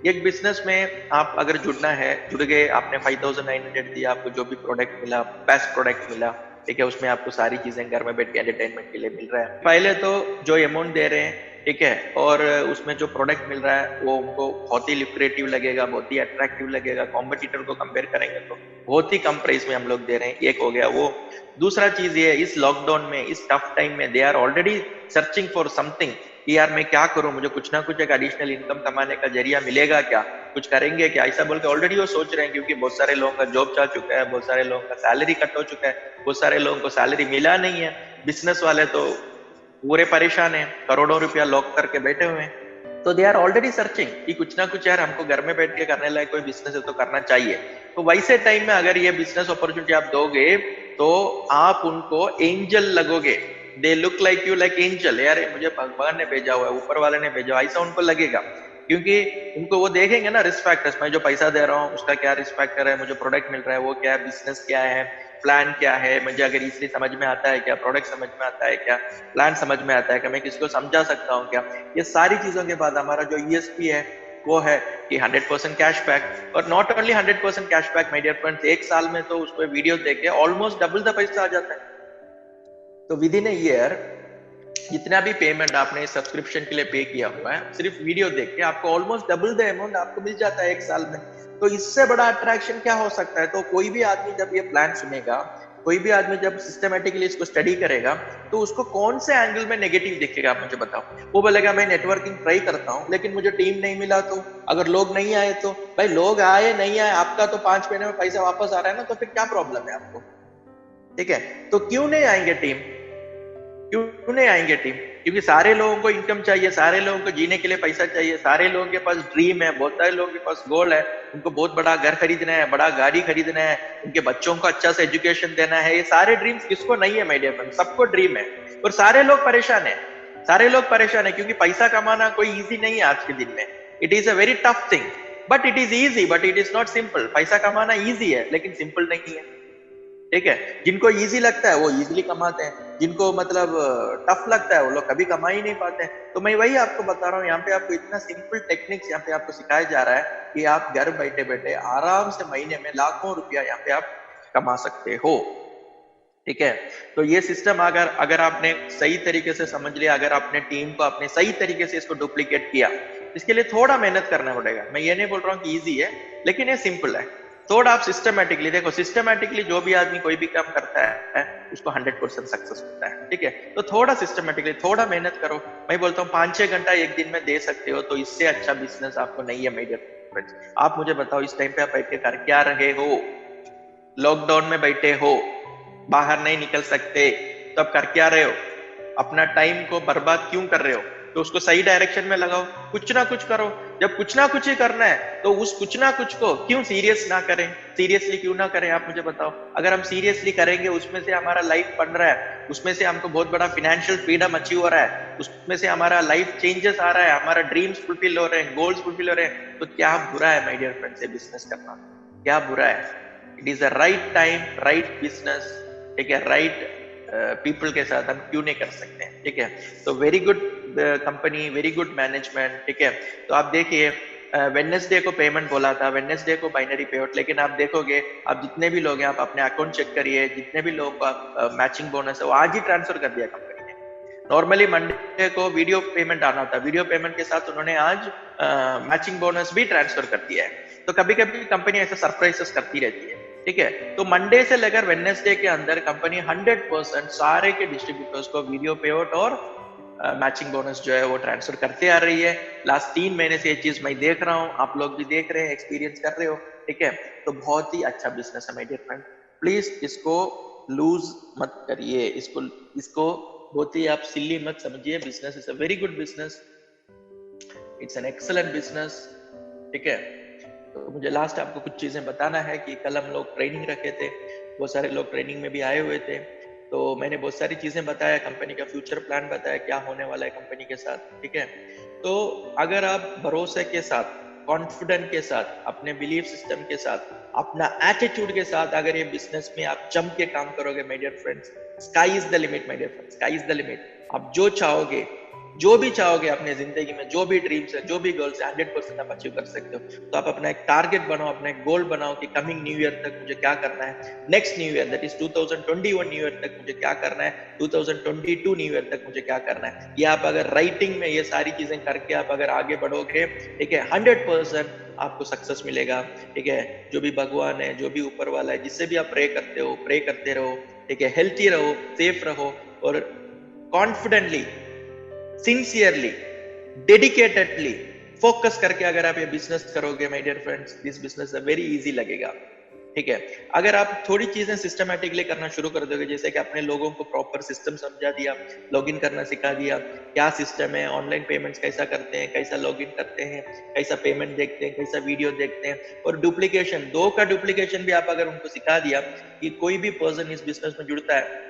[SPEAKER 1] एक बिजनेस में आप अगर जुड़ना है, जुड़ गए, आपने 5900 दिया, आपको जो भी प्रोडक्ट मिला, बेस्ट प्रोडक्ट मिला, ठीक है, उसमें आपको सारी चीजें घर में बैठ के एंटरटेनमेंट के लिए मिल रहा है। पहले तो जो अमाउंट दे रहे हैं, ठीक है, और उसमें जो प्रोडक्ट मिल रहा है वो उनको बहुत ही लिक्रेटिव लगेगा, बहुत ही अट्रैक्टिव लगेगा, कॉम्पिटिटर को कंपेयर करेंगे तो बहुत ही कम प्राइस में हम लोग दे रहे हैं, एक हो गया वो। दूसरा चीज ये, इस लॉकडाउन में, इस टफ टाइम में they are already searching for something कि यार मैं क्या करूं, मुझे कुछ ना कुछ एक एडिशनल इनकम कमाने का जरिया मिलेगा क्या, कुछ करेंगे क्या, ऐसा बोल के ऑलरेडी वो सोच रहे हैं, क्योंकि बहुत सारे लोगों का जॉब जा चुका है, बहुत सारे लोगों का सैलरी कट हो चुका है, बहुत सारे लोगों को सैलरी मिला नहीं है। बिजनेस वाले तो पूरे परेशान है, करोड़ों रुपया लॉक करके बैठे हुए हैं, तो दे आर ऑलरेडी सर्चिंग कि कुछ ना कुछ यार हमको घर में बैठ के करने लायक कोई बिजनेस है तो करना चाहिए। तो वैसे टाइम में अगर ये बिजनेस अपॉर्चुनिटी आप दोगे तो आप उनको एंजल लगोगे, they look like you like angel, यार मुझे भगवान ने भेजा हुआ है, ऊपर वाले ने भेजा, ऐसा उनको लगेगा, क्योंकि उनको वो देखेंगे ना रिस्क फैक्टर्स, मैं जो पैसा दे रहा हूँ उसका क्या रिस्क फैक्टर है, मुझे प्रोडक्ट मिल रहा है वो क्या है, बिजनेस क्या है, प्लान क्या है, मुझे अगर इसलिए समझ में आता है क्या, प्रोडक्ट समझ में आता है क्या, प्लान समझ में आता है क्या, मैं किसको समझा सकता हूँ क्या, ये सारी चीजों के बाद हमारा जो यूएसपी है वो है कि 100% कैशबैक, और not only 100% cashback my dear friends, 1 साल में तो उसको वीडियो देख के ऑलमोस्ट डबल द पैसा आ जाता है। तो विद इन ए ईयर जितना भी पेमेंट आपने सब्सक्रिप्शन के लिए पे किया हुआ है, सिर्फ वीडियो देख के आपको ऑलमोस्ट डबल द अमाउंट आपको मिल जाता है 1 साल में। तो इससे बड़ा अट्रैक्शन क्या हो सकता है। तो कोई भी आदमी जब ये प्लान सुनेगा, कोई भी आदमी जब सिस्टमेटिकली इसको स्टडी करेगा, तो उसको कौन से एंगल में नेगेटिव दिखेगा, आप मुझे बताओ। वो बोलेगा मैं नेटवर्किंग ट्राई करता हूँ लेकिन मुझे टीम नहीं मिला, तो अगर लोग नहीं आए तो भाई, लोग आए नहीं आए, आपका तो 5 महीने में पैसा वापस आ रहा है ना, तो फिर क्या प्रॉब्लम है आपको। ठीक है, तो क्यों नहीं आएंगे टीम, क्यों नहीं आएंगे टीम, क्योंकि सारे लोगों को इनकम चाहिए, सारे लोगों को जीने के लिए पैसा चाहिए, सारे लोगों के पास ड्रीम है, बहुत सारे लोगों के पास गोल है, उनको बहुत बड़ा घर खरीदना है, बड़ा गाड़ी खरीदना है, उनके बच्चों को अच्छा से एजुकेशन देना है। ये सारे ड्रीम्स किसको नहीं है माय डियर फ्रेंड, सबको ड्रीम है, और सारे लोग परेशान है, सारे लोग परेशान है, क्योंकि पैसा कमाना कोई इजी नहीं है आज के दिन में। It is a very tough thing, but it is easy, but it is not simple. पैसा कमाना इजी है लेकिन सिंपल नहीं है। ठीक है, जिनको इजी लगता है वो इजीली कमाते हैं, जिनको मतलब टफ लगता है वो लोग कभी कमा ही नहीं पाते हैं। तो मैं वही आपको बता रहा हूँ, यहाँ पे आपको इतना सिंपल टेक्निक्स यहाँ पे आपको सिखाया जा रहा है कि आप घर बैठे बैठे आराम से महीने में लाखों रुपया यहाँ पे आप कमा सकते हो। ठीक है, तो ये सिस्टम अगर अगर आपने सही तरीके से समझ लिया, अगर आपने टीम को आपने सही तरीके से इसको डुप्लीकेट किया, इसके लिए थोड़ा मेहनत करना पड़ेगा। मैं ये नहीं बोल रहा हूँ कि इजी है, लेकिन ये सिंपल है। थोड़ा आप सिस्टमेटिकली देखो, सिस्टमेटिकली जो भी आदमी कोई भी काम करता है उसको 100% सक्सेस होता है। ठीक है, तो थोड़ा सिस्टमेटिकली थोड़ा मेहनत करो। मैं बोलता हूँ 5-6 घंटा एक दिन में दे सकते हो तो इससे अच्छा बिजनेस आपको नहीं है मेजर फ्रेंड्स। आप मुझे बताओ इस टाइम पे आप बैठ के कर क्या रहे हो? लॉकडाउन में बैठे हो, बाहर नहीं निकल सकते, तब कर क्या रहे हो? अपना टाइम को बर्बाद क्यों कर रहे हो? तो उसको सही डायरेक्शन में लगाओ, कुछ ना कुछ करो। जब कुछ ना कुछ ही करना है तो उस कुछ ना कुछ को क्यों सीरियस ना करें, सीरियसली क्यों ना करें? आप मुझे बताओ। अगर हम सीरियसली करेंगे, उसमें से हमारा लाइफ बन रहा है, उसमें से हमको बहुत बड़ा फाइनेंशियल फ्रीडम अचीव हो रहा है, उसमें से हमारा लाइफ चेंजेस आ रहा है, हमारा ड्रीम्स फुलफिल हो रहे हैं, गोल्स फुलफिल हो रहे हैं, तो क्या बुरा है माय डियर फ्रेंड्स ये बिजनेस करना? क्या बुरा है? It is a right time, right business. ठीक है, राइट पीपल के साथ हम क्यों नहीं कर सकते हैं? ठीक है, तो very good company, very good management. ठीक है, तो आप देखिए वेडनेसडे को पेमेंट बोला था, वेडनेसडे को बाइनरी पे आउट, लेकिन आप देखोगे आप जितने भी लोग हैं, आप अपने अकाउंट चेक करिए, जितने भी लोगों का मैचिंग बोनस है वो आज ही ट्रांसफर कर दिया कंपनी ने। नॉर्मली मंडे को वीडियो पेमेंट आना था, वीडियो पेमेंट के साथ उन्होंने आज मैचिंग बोनस भी ट्रांसफर कर दिया है। तो कभी कभी कंपनी ऐसे सरप्राइजेस करती रहती है। ठीक है, तो मंडे से लेकर वेडनेसडे के अंदर कंपनी 100% सारे के डिस्ट्रीब्यूटर्स को वीडियो पे आउट और मैचिंग बोनस जो है वो ट्रांसफर करते आ रही है। लास्ट 3 महीने से ये चीज मैं देख रहा हूँ, आप लोग भी देख रहे हैं, एक्सपीरियंस कर रहे हो। ठीक है, तो बहुत ही अच्छा बिजनेस है माय डियर फ्रेंड, प्लीज इसको लूज मत करिए, इसको इसको बहुत ही आप सिल्ली मत समझिए। Business is a very good business, it's an excellent business. ठीक है, तो मुझे लास्ट आपको कुछ चीजें बताना है कि कल हम लोग ट्रेनिंग रखे थे, बहुत सारे लोग ट्रेनिंग में भी आए हुए थे, तो मैंने बहुत सारी चीजें बताया, कंपनी का फ्यूचर प्लान बताया, क्या होने वाला है कंपनी के साथ। ठीक है, तो अगर आप भरोसे के साथ, कॉन्फिडेंट के साथ, अपने बिलीफ सिस्टम के साथ, अपना एटीट्यूड के साथ अगर ये बिजनेस में आप जम के काम करोगे my dear friends, sky is the limit my dear friends, sky is the limit. आप जो चाहोगे, जो भी चाहोगे अपने जिंदगी में, जो भी ड्रीम्स है, जो भी गोल्स है, 100% आप अचीव कर सकते हो। तो आप अपना एक टारगेट बनाओ, अपना एक गोल बनाओ कि कमिंग न्यू ईयर तक मुझे क्या करना है, next new year that is 2021 new year तक मुझे क्या करना है, 2022 न्यू ईयर तक मुझे क्या करना है। ये आप अगर राइटिंग में ये सारी चीजें करके आप अगर आगे बढ़ोगे, ठीक है, 100% आपको सक्सेस मिलेगा। ठीक है, जो भी भगवान है, जो भी ऊपर वाला है, जिससे भी आप प्रे करते हो, प्रे करते रहो। ठीक है, हेल्थी रहो, सेफ रहो और कॉन्फिडेंटली, सिंसियरली, डेडिकेटेडली फोकस करके अगर आप ये बिजनेस करोगे my dear friends, this business very easy लगेगा। ठीक है, अगर आप थोड़ी चीजें सिस्टमैटिकली करना शुरू कर दोगे, जैसे कि अपने लोगों को प्रॉपर सिस्टम समझा दिया, लॉगिन करना सिखा दिया, क्या सिस्टम है, ऑनलाइन पेमेंट्स कैसा करते हैं, कैसा लॉगिन करते हैं, कैसा पेमेंट देखते हैं, कैसा वीडियो देखते हैं, और डुप्लीकेशन, 2 का डुप्लीकेशन भी आप अगर उनको सिखा दिया कि कोई भी पर्सन इस बिजनेस में जुड़ता है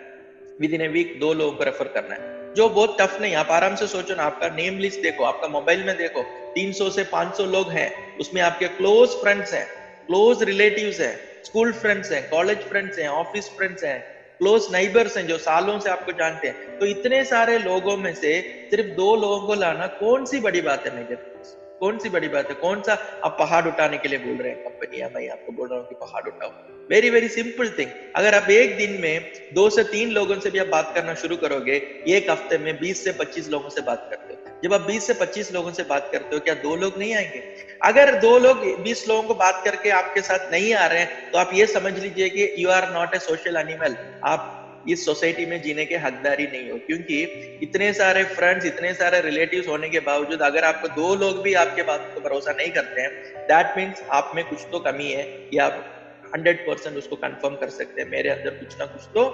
[SPEAKER 1] विद इन ए वीक 2 लोगों को रेफर करना है, जो बहुत टफ नहीं। आप आराम से सोचो ना, आपका नेम लिस्ट देखो, आपका मोबाइल में देखो, 300 से 500 लोग हैं, उसमें आपके क्लोज फ्रेंड्स हैं, क्लोज रिलेटिव्स हैं, स्कूल फ्रेंड्स हैं, कॉलेज फ्रेंड्स हैं, ऑफिस फ्रेंड्स हैं, क्लोज नाइबर्स हैं जो सालों से आपको जानते हैं। तो इतने सारे लोगों में से सिर्फ 2 लोगों को लाना कौन सी बड़ी बात है मेरे फ्रेंड्स? कौन सी बड़ी बात है? कौन सा आप पहाड़ उठाने के लिए बोल रहे हैं कंपनी, या मैं आपको बोल रहा हूँ कि पहाड़ उठाओ? Very very simple thing. अगर आप एक दिन में 2 से 3 लोगों से भी आप बात करना शुरू करोगे, एक हफ्ते में 20 से 25 लोगों से बात करते हो। जब आप 20 से 25 लोगों से बात करते हो, क्या 2 लोग नहीं आएंगे? अगर 2 लोग 20 लोगों को बात करके आपके साथ नहीं आ रहे हैं, तो आप ये समझ लीजिए कि you are not a social animal, आप इस सोसाइटी में जीने के हकदारी नहीं हो। क्योंकि इतने सारे फ्रेंड्स, इतने सारे रिलेटिव्स होने के बावजूद अगर आपको 2 लोग भी आपके बात को भरोसा नहीं करते हैं, दैट मीन्स आप में कुछ तो कमी है, या आप 100% उसको कंफर्म कर सकते हैं, मेरे अंदर कुछ ना कुछ तो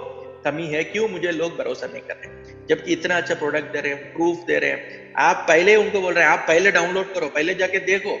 [SPEAKER 1] कमी है, क्यों मुझे लोग भरोसा नहीं कर रहे, जबकि इतना अच्छा प्रोडक्ट दे रहे हैं, प्रूफ दे रहे हैं। आप पहले उनको बोल रहे हैं, आप पहले डाउनलोड करो, पहले जाके देखो,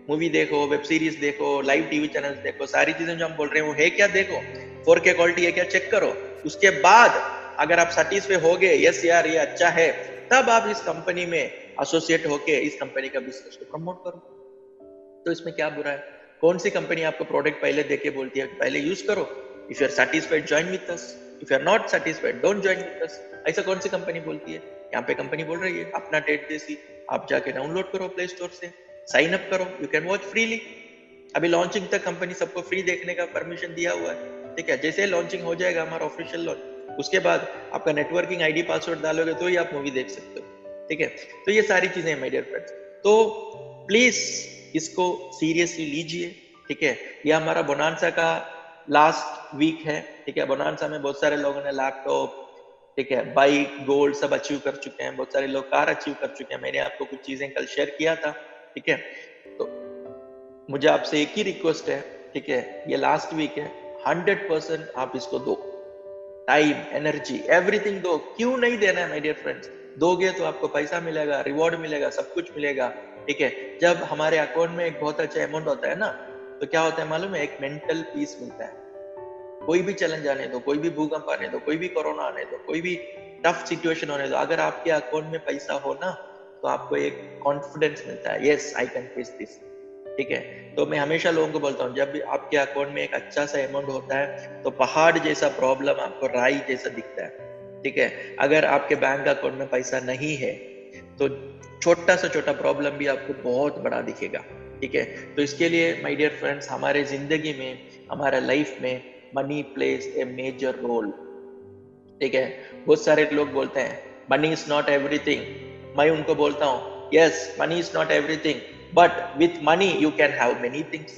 [SPEAKER 1] मूवी देखो, वेब सीरीज देखो, लाइव टीवी चैनल्स देखो, सारी चीजें जो हम बोल रहे हैं वो है क्या देखो, 4K क्वालिटी है क्या चेक करो। उसके बाद अगर आप सेटिस्फाई हो गए, यस यार ये अच्छा है, तब आप इस कंपनी में एसोसिएट होके इस कंपनी का बिजनेस को प्रमोट करो। तो इसमें क्या बुरा है? कौन सी कंपनी आपको प्रोडक्ट पहले देके बोलती है कि पहले यूज करो, if you are satisfied join with us, if you are not satisfied don't join with us. ऐसा कौन सी कंपनी बोलती है? यहाँ पे कंपनी बोल रही है अपना टेट देसी आप जाके डाउनलोड करो प्ले स्टोर से, साइन अप करो, यू कैन वॉच फ्रीली। अभी लॉन्चिंग तक कंपनी सबको फ्री देखने का परमिशन दिया हुआ है, ठीक है। जैसे लॉन्चिंग हो जाएगा हमारा ऑफिशियल लॉन्च, उसके बाद आपका नेटवर्किंग आईडी पासवर्ड डालोगे तो ही आप मूवी देख सकते हो, ठीक है। तो ये सारी चीजें हैं माय डियर फ्रेंड्स, तो प्लीज इसको सीरियसली लीजिए, ठीक है। ये हमारा बोनांसा का लास्ट वीक है, ठीक है। बोनांसा में बहुत सारे लोगों ने लैपटॉप, ठीक है, बाइक, गोल्ड सब अचीव कर चुके हैं, बहुत सारे लोग कार अचीव कर चुके हैं। मैंने आपको कुछ चीजें कल शेयर किया था, ठीक है। तो मुझे आपसे एक ही रिक्वेस्ट है, ठीक है, ये लास्ट वीक है, 100% आप इसको दो, टाइम, एनर्जी, एवरीथिंग दो। क्यों नहीं देना है माय डियर फ्रेंड्स? दोगे तो आपको पैसा मिलेगा, रिवॉर्ड मिलेगा, सब कुछ मिलेगा, ठीक है। जब हमारे अकाउंट में एक बहुत अच्छा अमाउंट होता है ना, तो क्या होता है मालूम है? एक मेंटल पीस मिलता है। कोई भी चैलेंज आने दो, कोई भी भूकंप आने दो, कोई भी कोरोना आने दो, कोई भी टफ सिचुएशन होने दो, अगर आपके अकाउंट में पैसा हो ना, तो आपको एक कॉन्फिडेंस मिलता है, yes I can face this, ठीक है। तो मैं हमेशा लोगों को बोलता हूँ, जब भी आपके अकाउंट में एक अच्छा सा अमाउंट होता है तो पहाड़ जैसा प्रॉब्लम आपको राई जैसा दिखता है, ठीक है। अगर आपके बैंक अकाउंट में पैसा नहीं है तो छोटा से छोटा प्रॉब्लम भी आपको बहुत बड़ा दिखेगा, ठीक है। तो इसके लिए माय डियर फ्रेंड्स, हमारे जिंदगी में, हमारे लाइफ में money plays a major role, ठीक है। बहुत सारे लोग बोलते हैं मनी इज नॉट एवरीथिंग, मैं उनको बोलता हूँ yes money is not everything but with money you can have many things.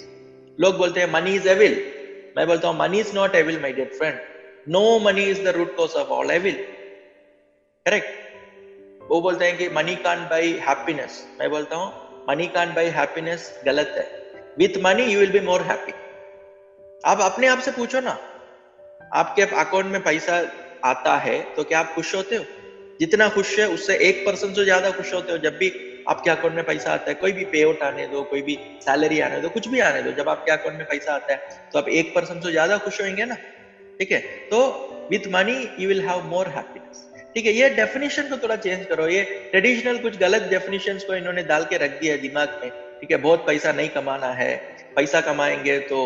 [SPEAKER 1] लोग बोलते हैं मनी इज एविल, मैं बोलता हूँ money is not evil my dear friend, no money is the root cause of all evil, correct. वो बोलते हैं कि मनी कांट बाई हैप्पीनेस, मैं बोलता हूँ मनी कांट बाई हैप्पीनेस गलत है, with money you will be more happy. आप अपने आप से पूछो ना, आपके अकाउंट में पैसा आता है तो क्या आप खुश होते हो? जितना खुश है उससे 1% से ज्यादा खुश होते हो जब भी आपके अकाउंट में पैसा आता है। कोई भी पे आउट आने दो, कोई भी सैलरी आने दो, कुछ भी आने दो, जब आपके अकाउंट में पैसा आता है तो आप 1% से ज्यादा खुश होंगे ना, ठीक है। तो with money you will have more happiness, ठीक है। ये डेफिनेशन को थोड़ा चेंज करो, ये ट्रेडिशनल कुछ गलत डेफिनेशंस को इन्होंने डाल के रख दिया है दिमाग में, ठीक है। बहुत पैसा नहीं कमाना है, पैसा कमाएंगे तो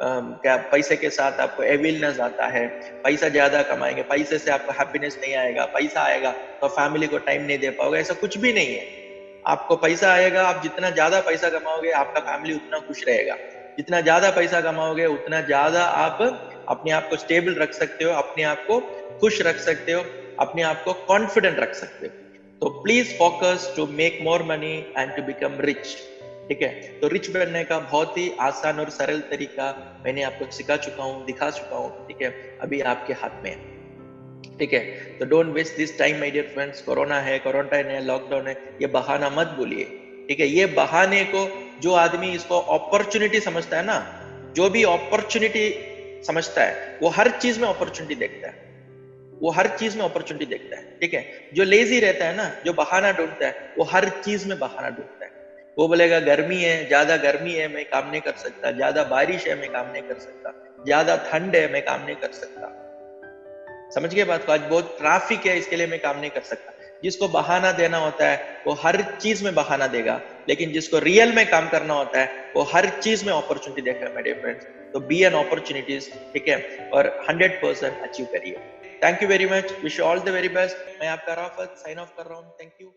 [SPEAKER 1] क्या पैसे के साथ आपको एविलनेस आता है, पैसा ज्यादा कमाएंगे, पैसे से आपको हैप्पीनेस नहीं आएगा, पैसा आएगा तो फैमिली को टाइम नहीं दे पाओगे, ऐसा कुछ भी नहीं है। आपको पैसा आएगा, आप जितना ज्यादा पैसा कमाओगे आपका फैमिली उतना खुश रहेगा, जितना ज्यादा पैसा कमाओगे उतना ज्यादा आप अपने आप को स्टेबल रख सकते हो, अपने आप को खुश रख सकते हो, अपने आप को कॉन्फिडेंट रख सकते हो। तो please focus to make more money and to become rich, ठीक है। तो रिच बनने का बहुत ही आसान और सरल तरीका मैंने आपको सिखा चुका हूँ, दिखा चुका हूँ, ठीक है। अभी आपके हाथ में है, ठीक है। तो don't waste this time my dear friends. Corona है, क्वारंटाइन है, लॉकडाउन है, ये बहाना मत बोलिए, ठीक है। ये बहाने को जो आदमी इसको अपॉर्चुनिटी समझता है ना, जो भी अपॉर्चुनिटी समझता है वो हर चीज में अपॉर्चुनिटी देखता है, वो हर चीज में अपॉर्चुनिटी देखता है, ठीक है। जो लेजी रहता है ना, जो बहाना ढूंढता है, वो हर चीज में बहाना ढूंढता है। वो बोलेगा गर्मी है, ज्यादा गर्मी है मैं काम नहीं कर सकता, ज्यादा बारिश है मैं काम नहीं कर सकता, ज्यादा ठंड है मैं काम नहीं कर सकता। समझ गए बात को? आज बहुत ट्रैफिक है इसके लिए मैं काम नहीं कर सकता। जिसको बहाना देना होता है वो हर चीज में बहाना देगा, लेकिन जिसको रियल में काम करना होता है वो हर चीज में अपॉर्चुनिटी देखेगा मेरे फ्रेंड्स। तो बी एन अपॉर्चुनिटीज, ठीक है, और 100% अचीव करिए। Thank you very much, wish you all the very best. मैं आपका राफत साइन ऑफ कर रहा हूँ, थैंक यू।